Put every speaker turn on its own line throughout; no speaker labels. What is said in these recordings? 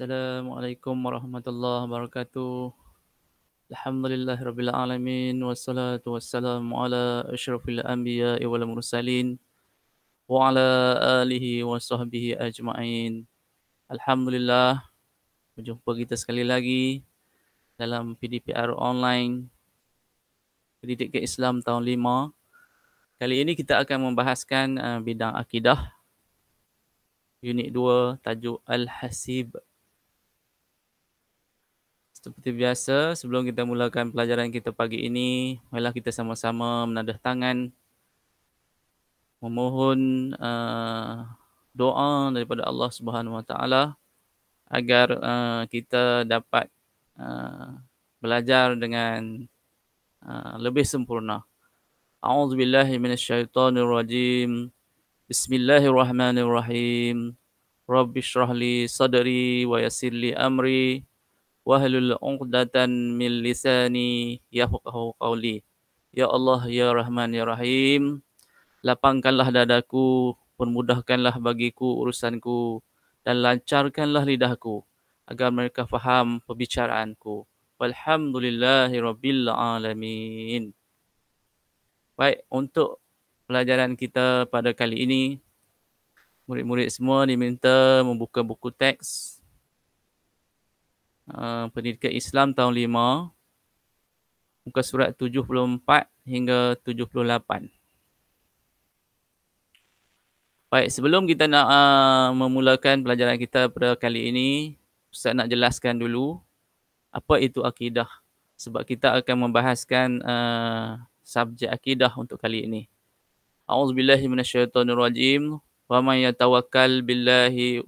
Assalamualaikum warahmatullahi wabarakatuh. Alhamdulillahirabbil alamin wassalatu wassalamu ala asyrafil anbiya'i wal mursalin wa ala alihi wa sahbihi ajma'in. Alhamdulillah, berjumpa kita sekali lagi dalam PDPR online Pendidikan Islam tahun 5. Kali ini kita akan membahaskan bidang akidah unit 2 tajuk Al-Hasib. Seperti biasa, sebelum kita mulakan pelajaran kita pagi ini, marilah kita sama-sama menadah tangan, memohon doa daripada Allah Subhanahu Wa Taala agar kita dapat belajar dengan lebih sempurna. A'udzubillahi minasyaitonirrajim. Bismillahirrahmanirrahim. Rabbi shrah li sadri wa yassir li amri wahlul 'uqdatan min lisani yafqahu qawli. Ya Allah, ya Rahman, ya Rahim, lapangkanlah dadaku, permudahkanlah bagiku urusanku, dan lancarkanlah lidahku agar mereka faham perbicaraanku. Walhamdulillahirabbil alamin. Baik, untuk pelajaran kita pada kali ini, murid-murid semua diminta membuka buku teks Pendidikan Islam tahun 5, muka surat 74 hingga 78. Baik, sebelum kita nak memulakan pelajaran kita pada kali ini, Ustaz nak jelaskan dulu apa itu akidah. Sebab kita akan membahaskan subjek akidah untuk kali ini. A'udzubillahi minasyaitonirrajim. Wa may yatawakkal billahi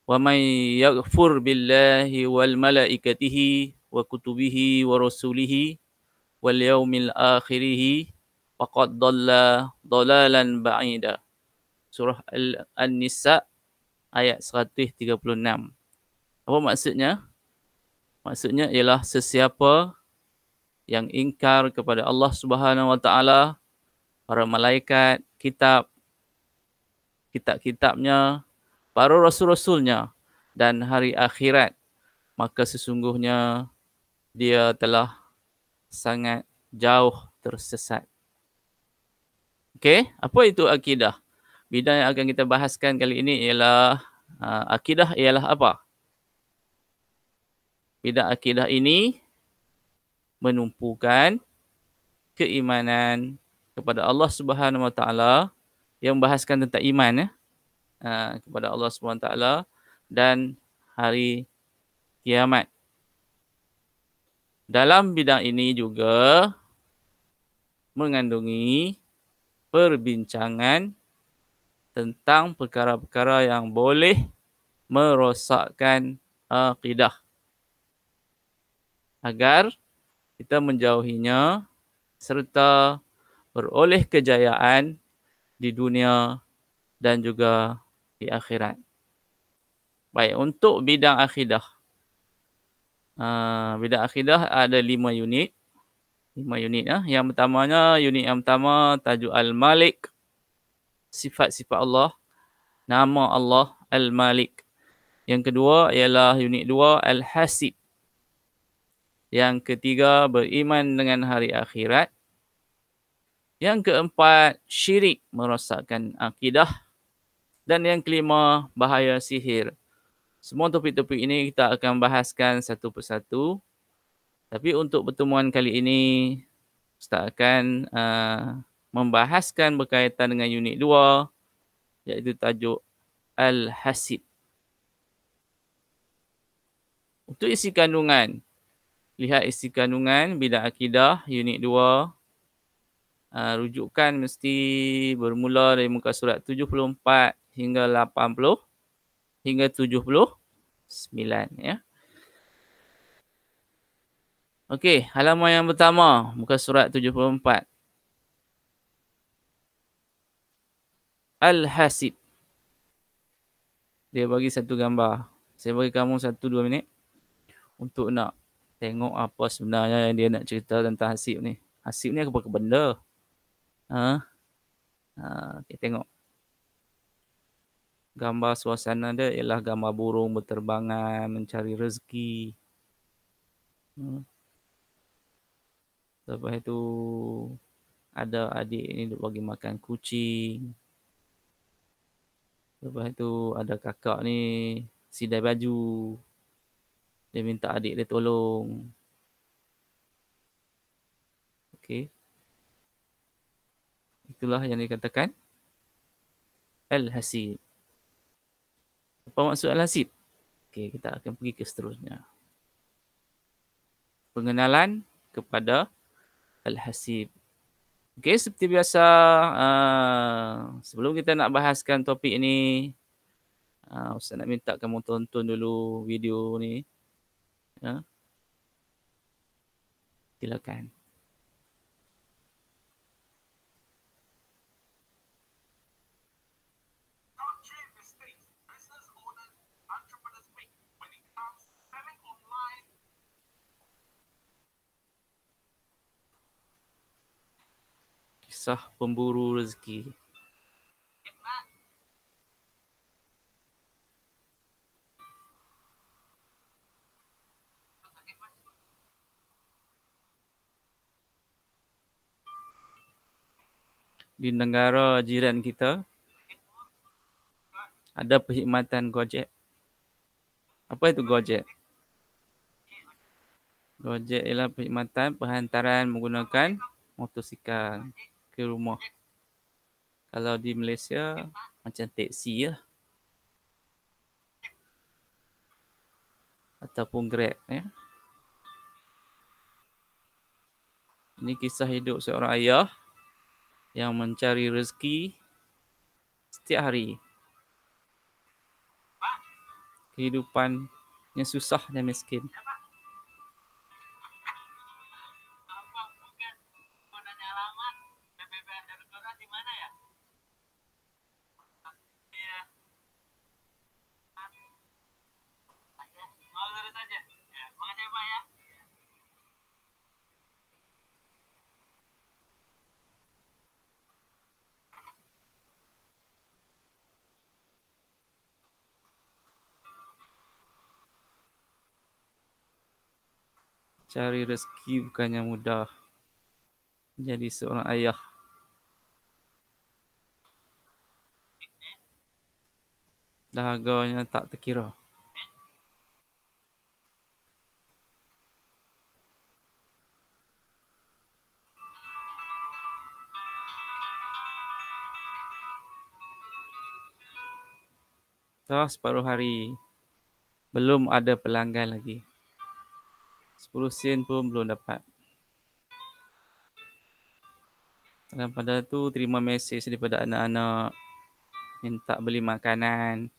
wa may yaghfur billahi wal malaikatihi wa kutubihi wa rasulihi wal yaumil akhirih faqad dhalla dhalalan ba'ida. Surah An-Nisa ayat 136. Apa maksudnya? Maksudnya ialah sesiapa yang ingkar kepada Allah Subhanahu Wa Taala, para malaikat, kitab-kitabnya, para rasul-rasulnya dan hari akhirat, maka sesungguhnya dia telah sangat jauh tersesat. Okey, apa itu akidah? Bidang yang akan kita bahaskan kali ini ialah akidah ialah apa? Bidang akidah ini menumpukan keimanan kepada Allah Subhanahu Wa Taala, yang membahaskan tentang iman kepada Allah Subhanahu Wa Taala dan hari kiamat. Dalam bidang ini juga mengandungi perbincangan tentang perkara-perkara yang boleh merosakkan akidah, agar kita menjauhinya serta beroleh kejayaan di dunia dan juga di akhirat. Baik, untuk bidang akidah. Bidang akidah ada 5 unit. 5 unit. Yang pertamanya, unit yang pertama tajuk Al-Malik. Sifat-sifat Allah. Nama Allah Al-Malik. Yang kedua ialah unit 2 Al-Hasib. Yang ketiga, beriman dengan hari akhirat. Yang keempat, syirik merosakkan akidah. Dan yang kelima, bahaya sihir. Semua topik-topik ini kita akan bahaskan satu persatu. Tapi untuk pertemuan kali ini, Ustaz akan membahaskan berkaitan dengan unit 2, iaitu tajuk Al-Hasib. Untuk isi kandungan, lihat isi kandungan bidang akidah unit 2. Rujukan mesti bermula dari muka surat 74 hingga 80 hingga 79 ya. Okey, halaman yang pertama, muka surat 74. Al-Hasib. Dia bagi satu gambar. Saya bagi kamu 1-2 minit untuk nak tengok apa sebenarnya yang dia nak cerita tentang hasib ni. Hasib ni apa benda? Okey, tengok. Gambar suasana dia ialah gambar burung berterbangan mencari rezeki. Lepas itu ada adik ni duk bagi makan kucing. Lepas itu ada kakak ni sidai baju. Dia minta adik dia tolong. Okey. Itulah yang dikatakan Al-Hasib. Apa maksud Al-Hasib? Okey, kita akan pergi ke seterusnya. Pengenalan kepada Al-Hasib. Okey, seperti biasa, sebelum kita nak bahaskan topik ini, Ustaz nak minta kamu tonton dulu video ni. Ya. Silakan. Kisah pemburu rezeki. Di negara jiran kita ada perkhidmatan Gojek. Apa itu Gojek? Gojek ialah perkhidmatan penghantaran menggunakan motosikal ke rumah. Kalau di Malaysia macam teksi lah. Ataupun Grab. Ya. Ini kisah hidup seorang ayah yang mencari rezeki setiap hari. Kehidupannya susah dan miskin. Cari rezeki bukannya mudah. Jadi seorang ayah. Dahaganya tak terkira. Dah separuh hari. Belum ada pelanggan lagi. 10 sen pun belum dapat. Dan pada tu terima mesej daripada anak-anak. Minta beli makanan.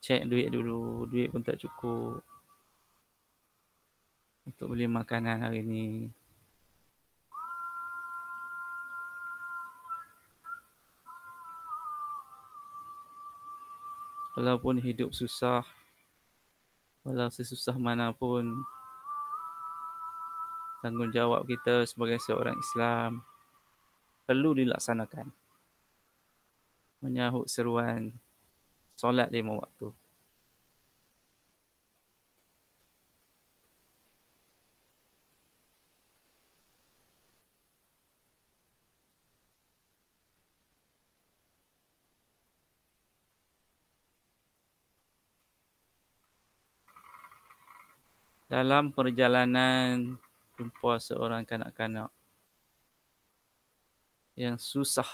Cek duit dulu. Duit pun tak cukup. Untuk beli makanan hari ni. Walaupun hidup susah. Walau sesusah mana pun. Tanggungjawab kita sebagai seorang Islam. Perlu dilaksanakan. Menyahut seruan solat 5 waktu. Dalam perjalanan jumpa seorang kanak-kanak yang susah.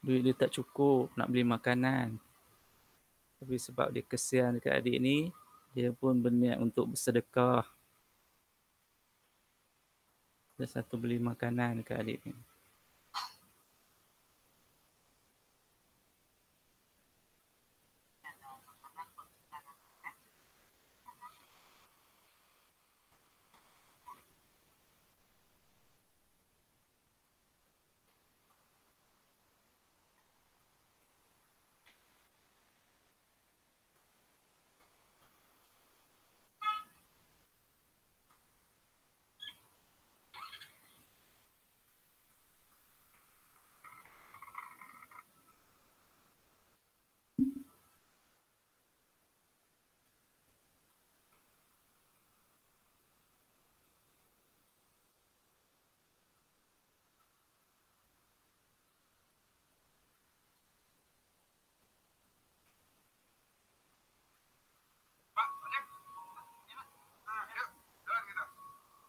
Duit dia tak cukup nak beli makanan. Tapi sebab dia kesian dekat adik ni, dia pun berniat untuk bersedekah. Dia satu beli makanan dekat adik ni.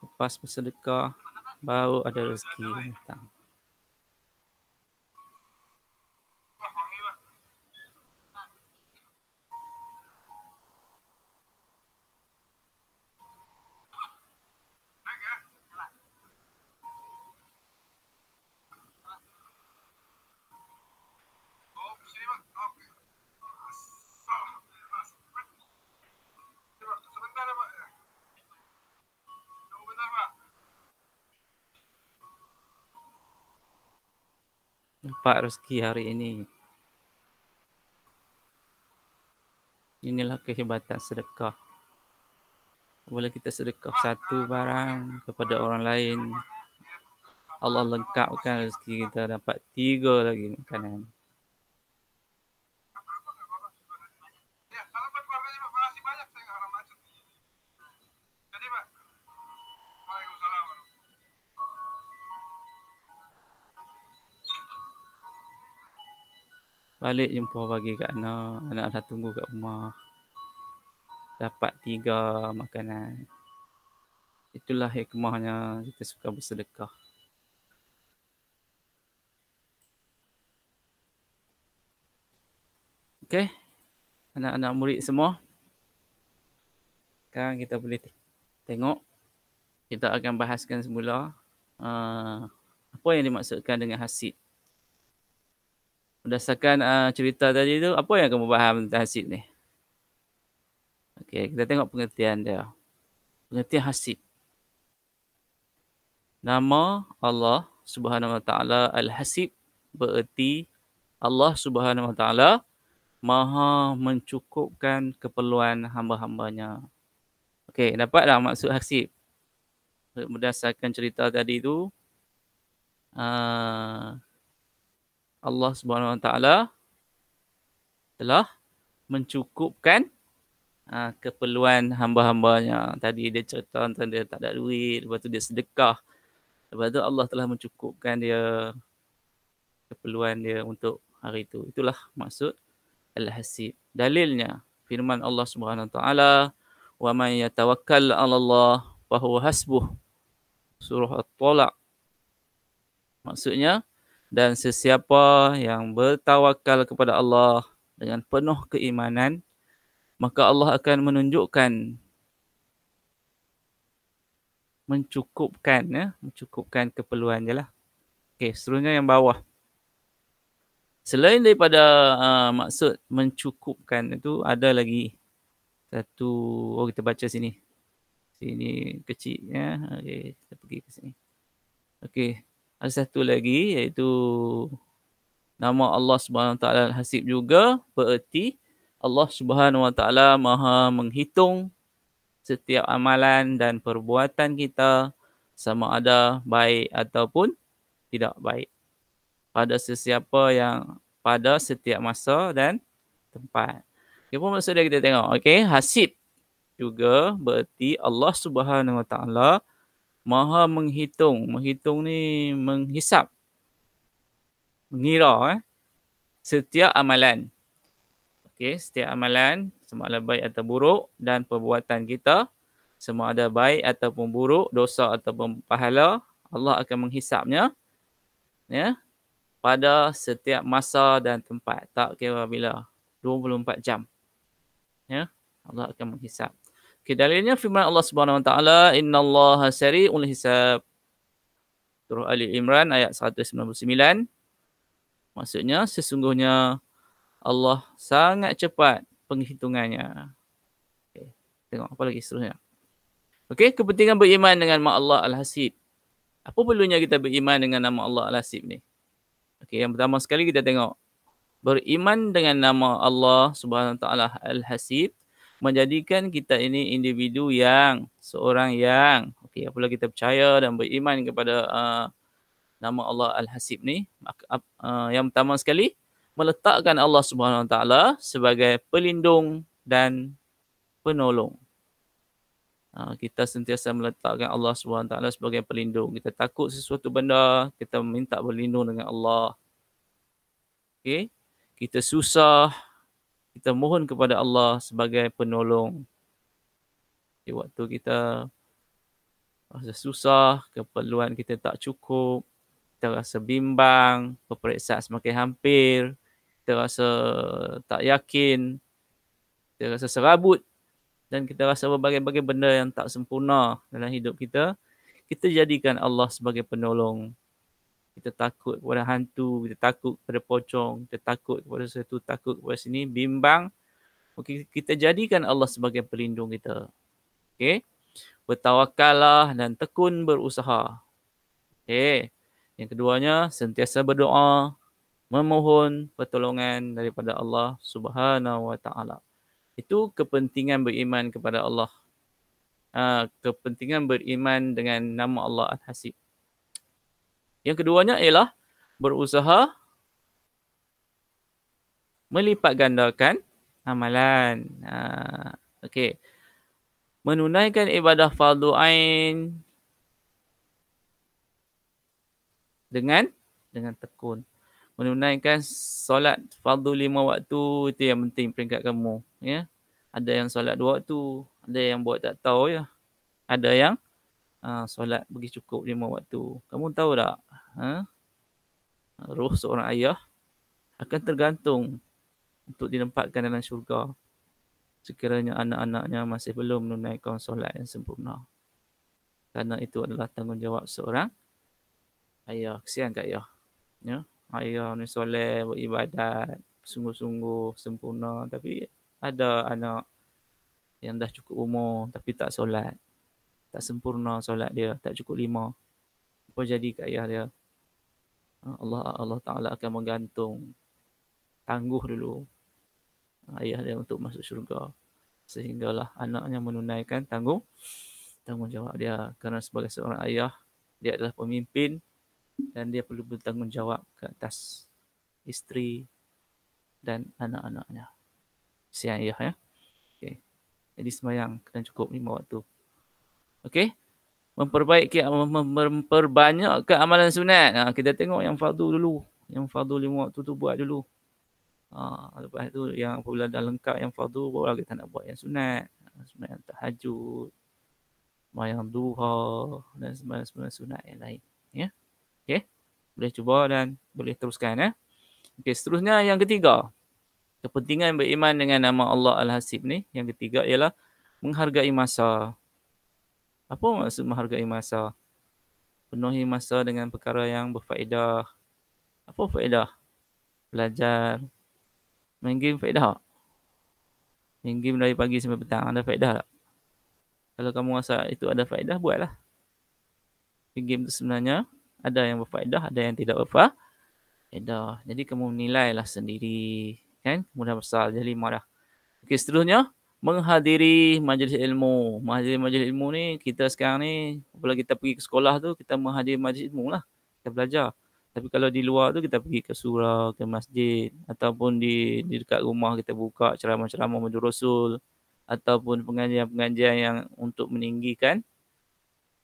Lepas bersedekah, baru ada rezeki datang. Nampak rezeki hari ini. Inilah kehebatan sedekah. Bila kita sedekah satu barang kepada orang lain, Allah lengkapkan rezeki kita, dapat 3 lagi makanan. Balik jumpa bagi kat anak, anak dah tunggu kat rumah. Dapat 3 makanan. Itulah hikmahnya kita suka bersedekah. Okey, anak-anak murid semua. Sekarang kita boleh tengok. Kita akan bahaskan semula apa yang dimaksudkan dengan hasid. Berdasarkan cerita tadi tu, apa yang kamu faham tentang hasid ni? Okey, kita tengok pengertian dia. Pengertian hasid. Nama Allah Subhanahu Wa Taala Al-Hasib bererti Allah Subhanahu Wa Taala Maha mencukupkan keperluan hamba-hambanya. Okey, dapat tak maksud hasib? Berdasarkan cerita tadi tu, Allah Subhanahu Wa Taala telah mencukupkan keperluan hamba-hambanya. Tadi dia cerita tentang dia tak ada duit, lepas tu dia sedekah. Lepas tu Allah telah mencukupkan dia keperluan dia untuk hari itu. Itulah maksud Al-Hasib. Dalilnya firman Allah Subhanahu Wa Taala, "Wa may yatawakkal 'ala Allah fa huwa hasbuh." Surah At-Talaq. Maksudnya, dan sesiapa yang bertawakal kepada Allah dengan penuh keimanan, maka Allah akan mencukupkan keperluan je lah. Okey, seterusnya yang bawah. Selain daripada maksud mencukupkan itu, ada lagi satu, kita baca sini. Sini kecil ya. Okey, kita pergi ke sini. Okey, ada satu lagi iaitu nama Allah Subhanahu Wa Taala Al-Hasib juga bererti Allah Subhanahu Wa Taala Maha menghitung setiap amalan dan perbuatan kita sama ada baik ataupun tidak baik pada sesiapa yang pada setiap masa dan tempat. Apa maksud dia kita tengok? Okey, hasib juga bererti Allah Subhanahu Wa Taala Maha menghitung. Menghitung ni menghisap, mengira setiap amalan. Okey, setiap amalan sama ada baik atau buruk dan perbuatan kita sama ada baik ataupun buruk, dosa ataupun pahala, Allah akan menghisapnya. Ya. pada setiap masa dan tempat. Tak kira bila. 24 jam. Ya, Allah akan menghisap. Okay, dalilnya firman Allah Subhanahu Wa Taala, Innallaha sari'ul hisab. Surah Ali Imran ayat 199. Maksudnya sesungguhnya Allah sangat cepat penghitungannya. Okay. Tengok apa lagi seterusnya. Okey, kepentingan beriman dengan nama Allah Al-Hasib. Apa perlunya kita beriman dengan nama Allah Al-Hasib ni? Okey, yang pertama sekali kita tengok. Beriman dengan nama Allah Subhanahu Wa Taala Al-Hasib menjadikan kita ini individu yang seorang yang apabila kita percaya dan beriman kepada nama Allah Al-Hasib ni, yang pertama sekali meletakkan Allah Subhanahu Wa Taala sebagai pelindung dan penolong. Kita sentiasa meletakkan Allah Subhanahu Wa Taala sebagai pelindung. Kita takut sesuatu benda, kita minta berlindung dengan Allah. Okey, kita susah, kita mohon kepada Allah sebagai penolong. Waktu kita rasa susah, keperluan kita tak cukup, kita rasa bimbang, peperiksaan semakin hampir, kita rasa tak yakin, kita rasa serabut dan kita rasa berbagai-bagai benda yang tak sempurna dalam hidup kita, kita jadikan Allah sebagai penolong. Kita takut kepada hantu, kita takut kepada pocong, kita takut kepada sesuatu, takut kepada sini, bimbang. Okay, kita jadikan Allah sebagai pelindung kita. Okay. Bertawakallah dan tekun berusaha. Okay. Yang keduanya, sentiasa berdoa, memohon pertolongan daripada Allah Subhanahu Wa Taala. Itu kepentingan beriman kepada Allah. Kepentingan beriman dengan nama Allah Al-Hasib. Yang keduanya ialah berusaha melipat gandakan amalan. Okey. Menunaikan ibadah fardu ain dengan tekun. Menunaikan solat fardu 5 waktu, itu yang penting peringkat kamu, ya. Ada yang solat 2 waktu, ada yang buat tak tahu ya. Ada yang solat bagi cukup 5 waktu. Kamu tahu tak? Roh seorang ayah akan tergantung untuk ditempatkan dalam syurga sekiranya anak-anaknya masih belum menunaikan solat yang sempurna. Kerana itu adalah tanggungjawab seorang ayah. Kesian kat ayah. Ya? Ayah ni soleh, beribadat, sungguh-sungguh, sempurna. Tapi ada anak yang dah cukup umur tapi tak solat. Tak sempurna solat dia, tak cukup 5. Apa jadi kat ayah dia? Allah Ta'ala akan menggantung. Tangguh dulu ayah dia untuk masuk syurga. Sehinggalah anaknya menunaikan tanggungjawab dia. Kerana sebagai seorang ayah, dia adalah pemimpin dan dia perlu bertanggungjawab ke atas isteri dan anak-anaknya. Kesian ayah ya. Okay. Jadi sembahyang kena cukup 5 waktu. Okey. Memperbanyakkan amalan sunat. Kita tengok yang fardu dulu. Yang fardu 5 waktu tu buat dulu. Lepas tu yang apabila dah lengkap yang fardu, baru kita nak buat yang sunat. Sembahyang tahajud, sembahyang duha dan sembahyang sunat yang lain. Ya. Okey. Boleh cuba dan boleh teruskan ya. Okey, seterusnya yang ketiga. Kepentingan beriman dengan nama Allah Al-Hasib ni, yang ketiga ialah menghargai masa. Apa maksud menghargai masa? Penuhi masa dengan perkara yang berfaedah. Apa faedah? Belajar. Main game faedah tak? Main game dari pagi sampai petang ada faedah tak? Kalau kamu rasa itu ada faedah, buatlah. Main game tu sebenarnya ada yang berfaedah, ada yang tidak berfaedah. Jadi kamu menilailah sendiri. Kan? Mudah besar, jadi 5 dah. Okey, seterusnya. Menghadiri majlis ilmu. Menghadiri majlis ilmu ni, kita sekarang ni, apabila kita pergi ke sekolah tu, kita menghadiri majlis ilmu lah. Kita belajar. Tapi kalau di luar tu, kita pergi ke surau, ke masjid, ataupun di dekat rumah kita buka ceramah-ceramah Maulid Rasul, ataupun pengajian-pengajian yang untuk meninggikan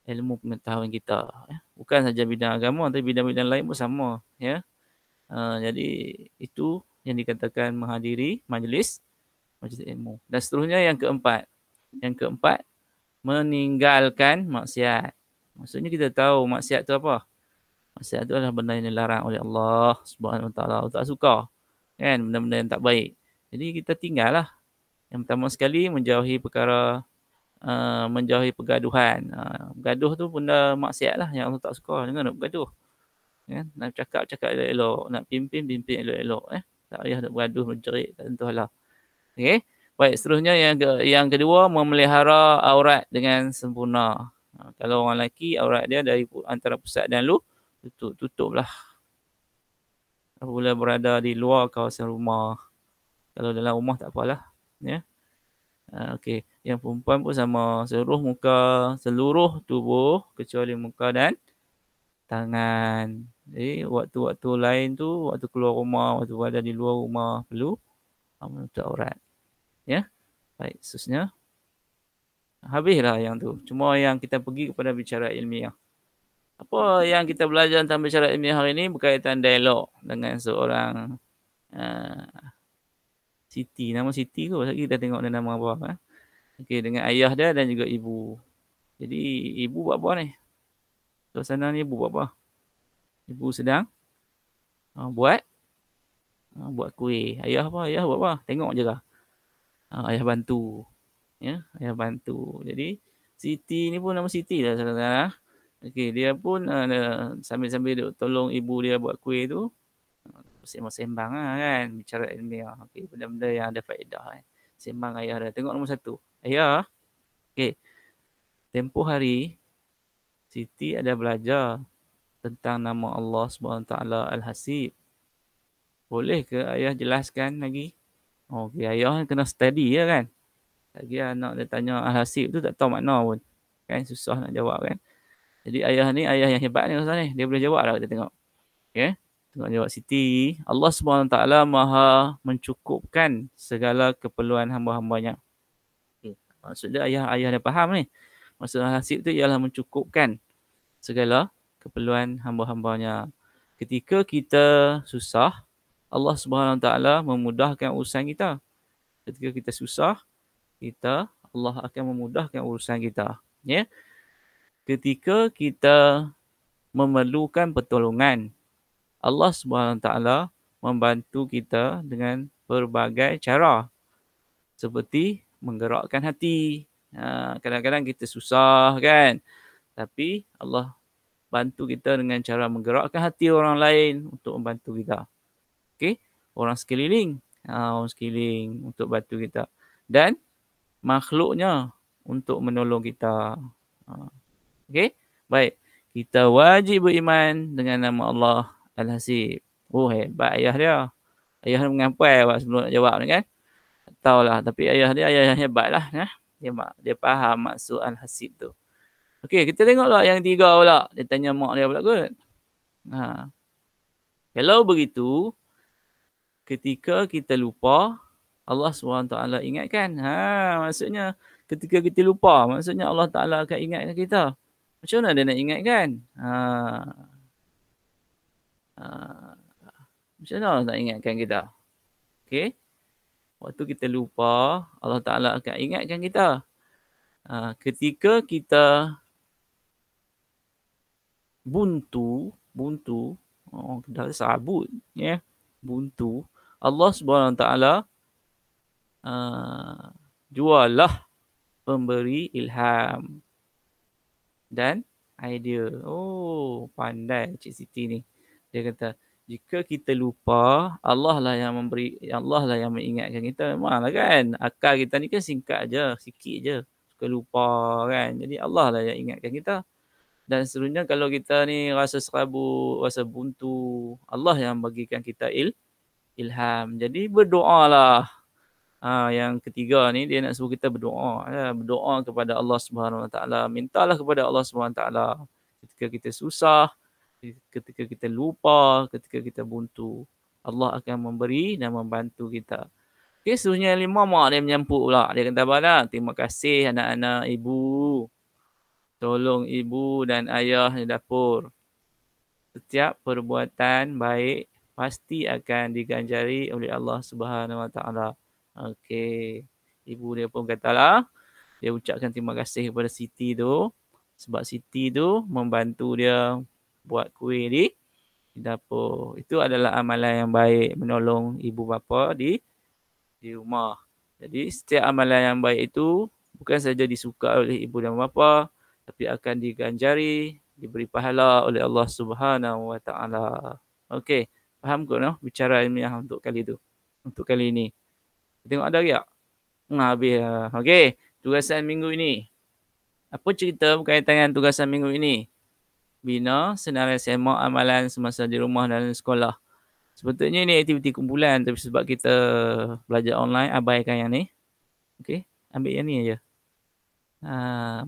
ilmu pengetahuan kita. Bukan saja bidang agama, tapi bidang-bidang lain pun sama. Ya. Jadi, itu yang dikatakan menghadiri majlis ilmu. Dan seterusnya yang keempat. Yang keempat, meninggalkan maksiat. Maksudnya kita tahu maksiat tu apa? Maksiat itu adalah benda yang dilarang oleh Allah Subhanahu Wa Taala. Allah tak suka. Kan? Benda-benda yang tak baik. Jadi kita tinggallah. Yang pertama sekali menjauhi perkara menjauhi pergaduhan. Bergaduh tu benda maksiat lah yang Allah tak suka. Jangan nak bergaduh. Kan? Nak cakap elok-elok. Nak pimpin elok-elok. Tak payah nak bergaduh, menjerit. Tak tentu lah. Okey. Baik, seterusnya yang kedua, memelihara aurat dengan sempurna. Kalau orang lelaki, aurat dia dari antara pusat dan tutuplah. Apabila berada di luar kawasan rumah. Kalau dalam rumah tak apalah. Ya. Okey, yang perempuan pun sama, seluruh tubuh kecuali muka dan tangan. Jadi waktu-waktu lain tu, waktu keluar rumah, waktu berada di luar rumah perlu menutup aurat. Ya. Baik, seterusnya. Habislah yang tu. Cuma yang kita pergi kepada bicara ilmiah. Apa yang kita belajar tentang bicara ilmiah hari ini berkaitan dialog dengan seorang Siti. Nama Siti tu, lagi kita tengok dia nama apa. Okey, dengan ayah dia dan juga ibu. Jadi ibu buat apa ni? Suasana ni ibu buat apa? Ibu sedang buat kuih. Ayah apa? Ayah buat apa? Tengok je lah. Ayah bantu. Ya, ayah bantu. Jadi Siti ni pun nama Siti lah saudara. Okey, dia pun sambil-sambil dia tolong ibu dia buat kuih tu, sembang lah kan, bicara ilmiah. Okey, benda-benda yang ada faedah kan. Sembang ayah dia. Tengok nombor 1. Ayah. Okey. Tempoh hari Siti ada belajar tentang nama Allah SWT Al-Hasib. Boleh ke ayah jelaskan lagi? Okey, ayah kena study ya kan. Lagi anak dia tanya Al-Hasib tu tak tahu makna pun. Kan susah nak jawab kan. Jadi ayah ni ayah yang hebat ni Ustaz ni. Dia boleh jawab lah kita tengok. Okey. Tengok jawab Siti. Allah SWT Maha mencukupkan segala keperluan hamba-hambanya. Okay. Maksud dia ayah dah faham ni. Maksud Al-Hasib tu ialah mencukupkan segala keperluan hamba-hambanya. Ketika kita susah, Allah SWT memudahkan urusan kita. Ketika kita susah, Allah akan memudahkan urusan kita. Ya. Ketika kita memerlukan pertolongan, Allah SWT membantu kita dengan berbagai cara. Seperti menggerakkan hati. Kadang-kadang kita susah kan. Tapi Allah bantu kita dengan cara menggerakkan hati orang lain untuk membantu kita. Okey, orang sekeliling untuk bantu kita dan makhluknya untuk menolong kita. Okey, baik. Kita wajib beriman dengan nama Allah Al-Hasib. Oh, hebat ayah dia. Ayah dia mengampai sebelum nak jawab ni kan. Tak tahulah, tapi ayah dia ayah yang hebat lah. Dia faham maksud Al-Hasib tu. Okey, kita tengoklah yang 3 pula. Dia tanya mak dia pula kot. Kalau begitu, ketika kita lupa, Allah SWT ingatkan. Maksudnya ketika kita lupa, maksudnya Allah Ta'ala akan ingatkan kita. Macam mana dia nak ingatkan? Macam mana Allah nak ingatkan kita? Okey. Waktu kita lupa, Allah Ta'ala akan ingatkan kita. Ketika kita buntu, dah sabut, ya. Buntu. Allah SWT jualah pemberi ilham dan idea. Oh, pandai Cik Siti ni. Dia kata, jika kita lupa, Allah lah yang mengingatkan kita. Memanglah kan, akal kita ni kan singkat je, sikit je. Suka lupa kan. Jadi Allah lah yang ingatkan kita. Dan seterusnya kalau kita ni rasa serabut, rasa buntu, Allah yang bagikan kita ilham. Jadi berdoalah. Yang ketiga ni dia nak suruh kita berdoa. Berdoa kepada Allah Subhanahu Wa Taala. Mintalah kepada Allah Subhanahu Wa Taala ketika kita susah, ketika kita lupa, ketika kita buntu. Allah akan memberi dan membantu kita. Okey, seterusnya 5 mak dia menyampuk pula. Dia kata apa? Terima kasih anak-anak ibu. Tolong ibu dan ayah di dapur. Setiap perbuatan baik pasti akan diganjari oleh Allah Subhanahu Wa Taala. Okey. Ibu dia pun katalah, dia ucapkan terima kasih kepada Siti tu sebab Siti tu membantu dia buat kuih di dapur. Itu adalah amalan yang baik, menolong ibu bapa di rumah. Jadi setiap amalan yang baik itu bukan saja disuka oleh ibu dan bapa, tapi akan diganjari, diberi pahala oleh Allah Subhanahu Wa Taala. Okey, faham ke no bicara ilmiah untuk kali itu? Untuk kali ini. Tengok ada tak? Habis dah. Okey, tugasan minggu ini. Apa cerita berkaitan dengan tugasan minggu ini? Bina senarai semak amalan semasa di rumah dan sekolah. Sebetulnya ini aktiviti kumpulan, tapi sebab kita belajar online, abaikan yang ni. Okey, ambil yang ni aja.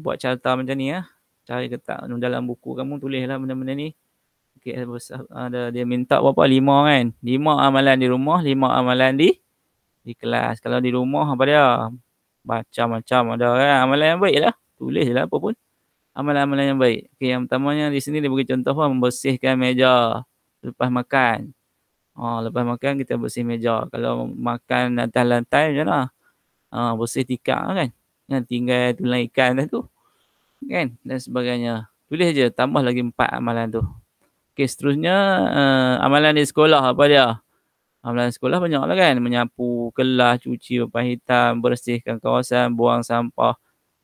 Buat carta macam ni ya. Cari letak dalam buku kamu, tulislah benda-benda ni. Okey, ada dia minta berapa? 5 kan? 5 amalan di rumah, 5 amalan di kelas. Kalau di rumah apa dia? Macam-macam ada kan. Amalan yang baik lah. Tulis je lah apa pun. Amalan-amalan yang baik. Okey, yang pertamanya di sini dia bagi contoh apa? Membersihkan meja lepas makan. Lepas makan kita bersih meja. Kalau makan atas lantai macam mana? Bersih tikar kan. Yang tinggal tulang ikan tu. Kan? Dan sebagainya. Tulis je. Tambah lagi 4 amalan tu. Okey, seterusnya amalan di sekolah apa dia? Amalan sekolah banyak lah kan. Menyapu kelas, cuci papan hitam, bersihkan kawasan, buang sampah.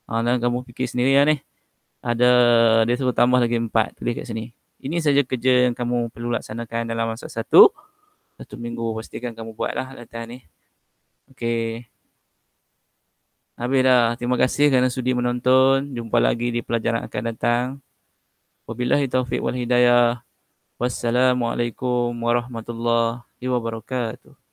Dan kamu fikir sendiri lah ni. Dia suruh tambah lagi 4. Tulis kat sini. Ini saja kerja yang kamu perlu laksanakan dalam masa satu minggu. Pastikan kamu buatlah latihan ni. Okey. Habis dah. Terima kasih kerana sudi menonton. Jumpa lagi di pelajaran akan datang. Wabillahi taufiq wal hidayah. Wassalamualaikum warahmatullahi wabarakatuh.